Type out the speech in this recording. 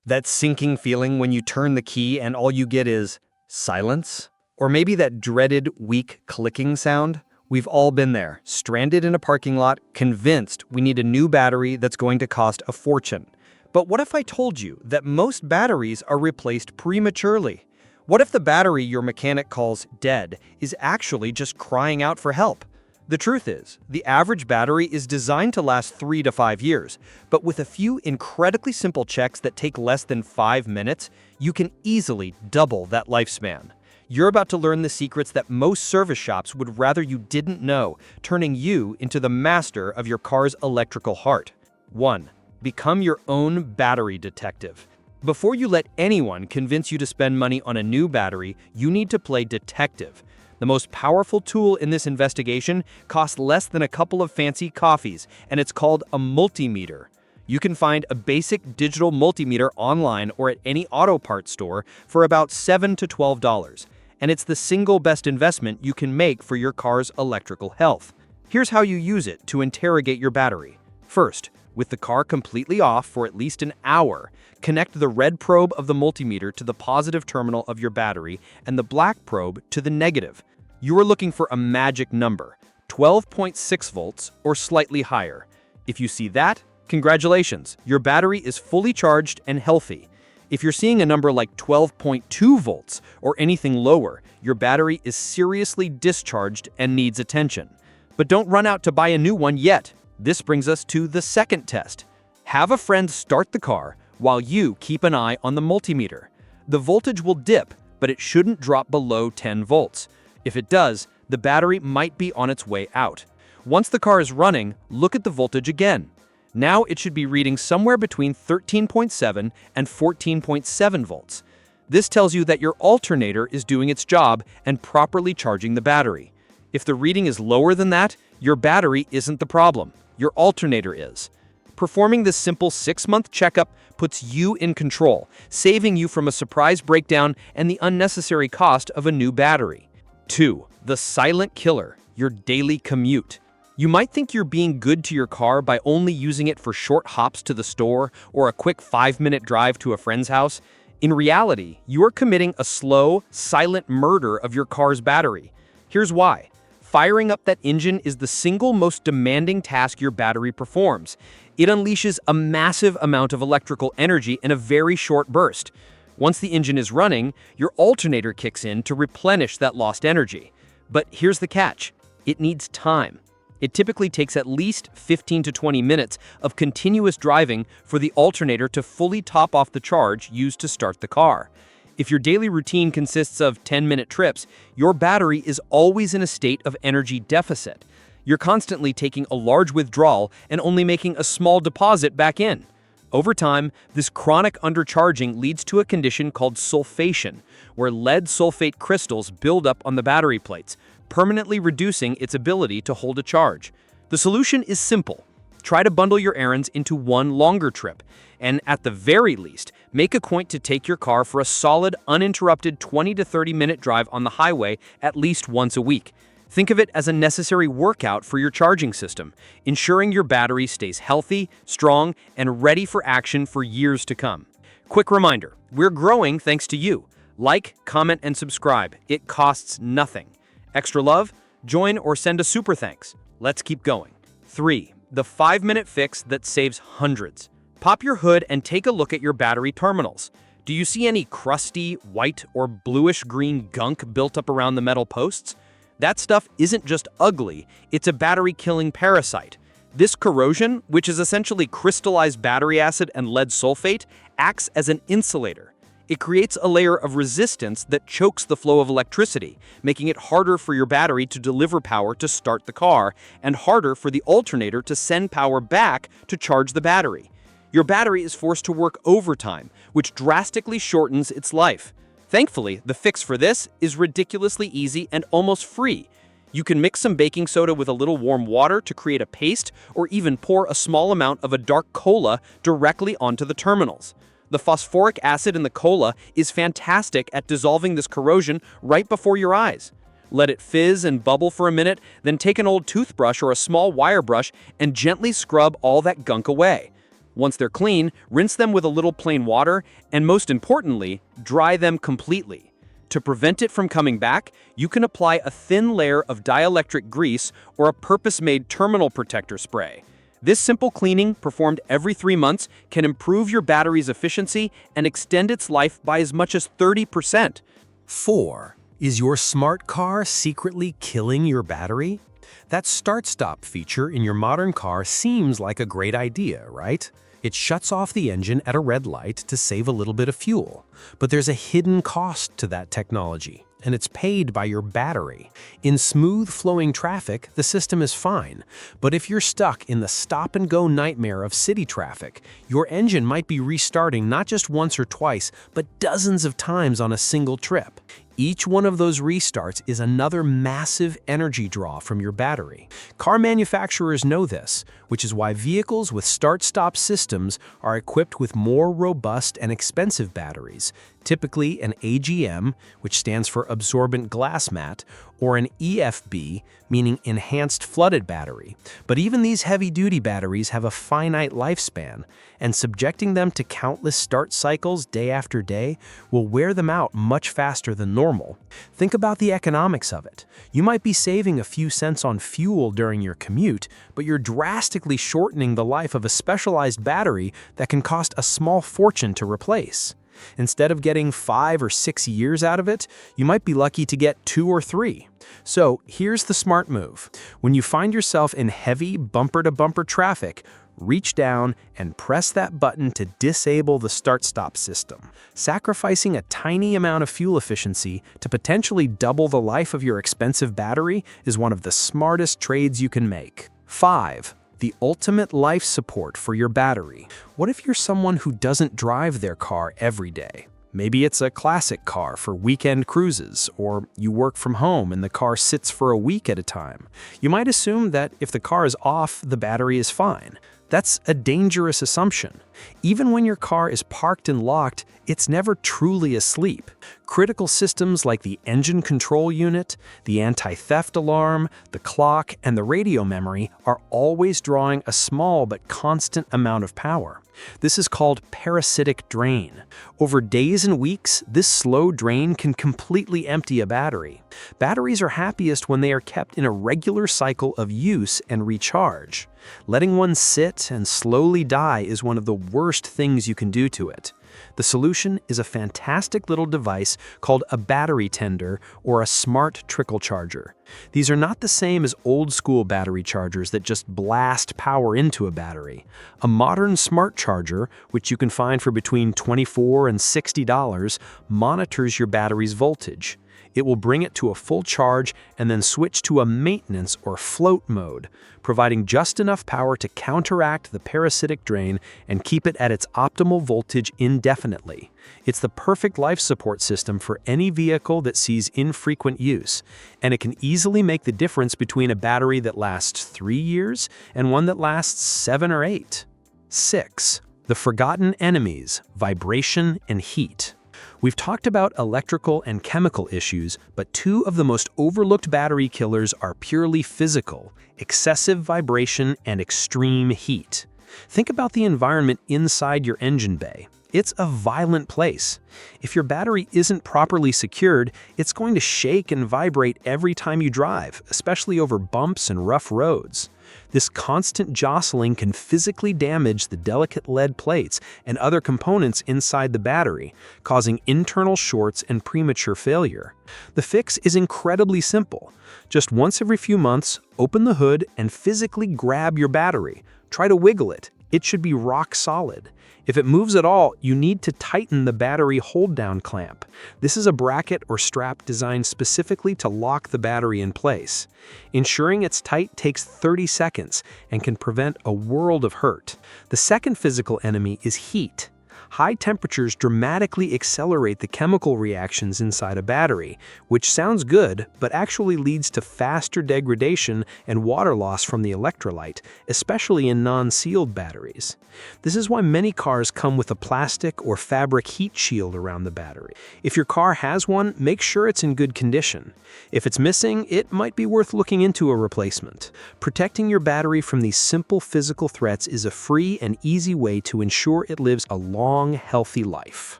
That sinking feeling when you turn the key and all you get is silence? Or maybe that dreaded, weak clicking sound? We've all been there, stranded in a parking lot, convinced we need a new battery that's going to cost a fortune. But what if I told you that most batteries are replaced prematurely? What if the battery your mechanic calls dead is actually just crying out for help? The truth is, the average battery is designed to last 3 to 5 years, but with a few incredibly simple checks that take less than 5 minutes, you can easily double that lifespan. You're about to learn the secrets that most service shops would rather you didn't know, turning you into the master of your car's electrical heart. 1. Become your own battery detective. Before you let anyone convince you to spend money on a new battery, you need to play detective. The most powerful tool in this investigation costs less than a couple of fancy coffees, and it's called a multimeter. You can find a basic digital multimeter online or at any auto parts store for about $7 to $12, and it's the single best investment you can make for your car's electrical health. Here's how you use it to interrogate your battery. First, with the car completely off for at least an hour, connect the red probe of the multimeter to the positive terminal of your battery and the black probe to the negative. You are looking for a magic number, 12.6 volts or slightly higher. If you see that, congratulations, your battery is fully charged and healthy. If you're seeing a number like 12.2 volts or anything lower, your battery is seriously discharged and needs attention. But don't run out to buy a new one yet. This brings us to the second test. Have a friend start the car while you keep an eye on the multimeter. The voltage will dip, but it shouldn't drop below 10 volts. If it does, the battery might be on its way out. Once the car is running, look at the voltage again. Now it should be reading somewhere between 13.7 and 14.7 volts. This tells you that your alternator is doing its job and properly charging the battery. If the reading is lower than that, your battery isn't the problem. Your alternator is. Performing this simple 6-month checkup puts you in control, saving you from a surprise breakdown and the unnecessary cost of a new battery. 2. The silent killer, your daily commute. You might think you're being good to your car by only using it for short hops to the store or a quick 5-minute drive to a friend's house. In reality, you are committing a slow, silent murder of your car's battery. Here's why. Firing up that engine is the single most demanding task your battery performs. It unleashes a massive amount of electrical energy in a very short burst. Once the engine is running, your alternator kicks in to replenish that lost energy. But here's the catch. It needs time. It typically takes at least 15 to 20 minutes of continuous driving for the alternator to fully top off the charge used to start the car. If your daily routine consists of 10-minute trips, your battery is always in a state of energy deficit. You're constantly taking a large withdrawal and only making a small deposit back in. Over time, this chronic undercharging leads to a condition called sulfation, where lead sulfate crystals build up on the battery plates, permanently reducing its ability to hold a charge. The solution is simple. Try to bundle your errands into one longer trip, and at the very least, make a point to take your car for a solid, uninterrupted 20 to 30-minute drive on the highway at least once a week. Think of it as a necessary workout for your charging system, ensuring your battery stays healthy, strong, and ready for action for years to come. Quick reminder, we're growing thanks to you. Like, comment, and subscribe. It costs nothing. Extra love? Join or send a super thanks. Let's keep going. 3. The 5-minute fix that saves hundreds. Pop your hood and take a look at your battery terminals. Do you see any crusty, white, or bluish-green gunk built up around the metal posts? That stuff isn't just ugly, it's a battery-killing parasite. This corrosion, which is essentially crystallized battery acid and lead sulfate, acts as an insulator. It creates a layer of resistance that chokes the flow of electricity, making it harder for your battery to deliver power to start the car, and harder for the alternator to send power back to charge the battery. Your battery is forced to work overtime, which drastically shortens its life. Thankfully, the fix for this is ridiculously easy and almost free. You can mix some baking soda with a little warm water to create a paste, or even pour a small amount of a dark cola directly onto the terminals. The phosphoric acid in the cola is fantastic at dissolving this corrosion right before your eyes. Let it fizz and bubble for a minute, then take an old toothbrush or a small wire brush and gently scrub all that gunk away. Once they're clean, rinse them with a little plain water, and most importantly, dry them completely. To prevent it from coming back, you can apply a thin layer of dielectric grease or a purpose-made terminal protector spray. This simple cleaning, performed every 3 months, can improve your battery's efficiency and extend its life by as much as 30%. 4. Is your smart car secretly killing your battery? That start-stop feature in your modern car seems like a great idea, right? It shuts off the engine at a red light to save a little bit of fuel. But there's a hidden cost to that technology, and it's paid by your battery. In smooth-flowing traffic, the system is fine. But if you're stuck in the stop-and-go nightmare of city traffic, your engine might be restarting not just once or twice, but dozens of times on a single trip. Each one of those restarts is another massive energy draw from your battery. Car manufacturers know this, which is why vehicles with start-stop systems are equipped with more robust and expensive batteries, typically an AGM, which stands for absorbent glass mat, or an EFB, meaning enhanced flooded battery. But even these heavy-duty batteries have a finite lifespan, and subjecting them to countless start cycles day after day will wear them out much faster than normal. Think about the economics of it. You might be saving a few cents on fuel during your commute, but you're drastically shortening the life of a specialized battery that can cost a small fortune to replace. Instead of getting 5 or 6 years out of it, you might be lucky to get 2 or 3. So here's the smart move. When you find yourself in heavy bumper-to-bumper traffic, reach down and press that button to disable the start-stop system. Sacrificing a tiny amount of fuel efficiency to potentially double the life of your expensive battery is one of the smartest trades you can make. 5. The ultimate life support for your battery. What if you're someone who doesn't drive their car every day? Maybe it's a classic car for weekend cruises, or you work from home and the car sits for a week at a time. You might assume that if the car is off, the battery is fine. That's a dangerous assumption. Even when your car is parked and locked, it's never truly asleep. Critical systems like the engine control unit, the anti-theft alarm, the clock, and the radio memory are always drawing a small but constant amount of power. This is called parasitic drain. Over days and weeks, this slow drain can completely empty a battery. Batteries are happiest when they are kept in a regular cycle of use and recharge. Letting one sit and slowly die is one of the worst things you can do to it. The solution is a fantastic little device called a battery tender or a smart trickle charger. These are not the same as old-school battery chargers that just blast power into a battery. A modern smart charger, which you can find for between $24 and $60, monitors your battery's voltage. It will bring it to a full charge and then switch to a maintenance or float mode, providing just enough power to counteract the parasitic drain and keep it at its optimal voltage indefinitely. It's the perfect life support system for any vehicle that sees infrequent use, and it can easily make the difference between a battery that lasts 3 years and one that lasts 7 or 8. 6. The forgotten enemies, vibration and heat. We've talked about electrical and chemical issues, but 2 of the most overlooked battery killers are purely physical: excessive vibration and extreme heat. Think about the environment inside your engine bay. It's a violent place. If your battery isn't properly secured, it's going to shake and vibrate every time you drive, especially over bumps and rough roads. This constant jostling can physically damage the delicate lead plates and other components inside the battery, causing internal shorts and premature failure. The fix is incredibly simple. Just once every few months, open the hood and physically grab your battery. Try to wiggle it. It should be rock solid. If it moves at all, you need to tighten the battery hold-down clamp. This is a bracket or strap designed specifically to lock the battery in place. Ensuring it's tight takes 30 seconds and can prevent a world of hurt. The second physical enemy is heat. High temperatures dramatically accelerate the chemical reactions inside a battery, which sounds good, but actually leads to faster degradation and water loss from the electrolyte, especially in non-sealed batteries. This is why many cars come with a plastic or fabric heat shield around the battery. If your car has one, make sure it's in good condition. If it's missing, it might be worth looking into a replacement. Protecting your battery from these simple physical threats is a free and easy way to ensure it lives a long, healthy life.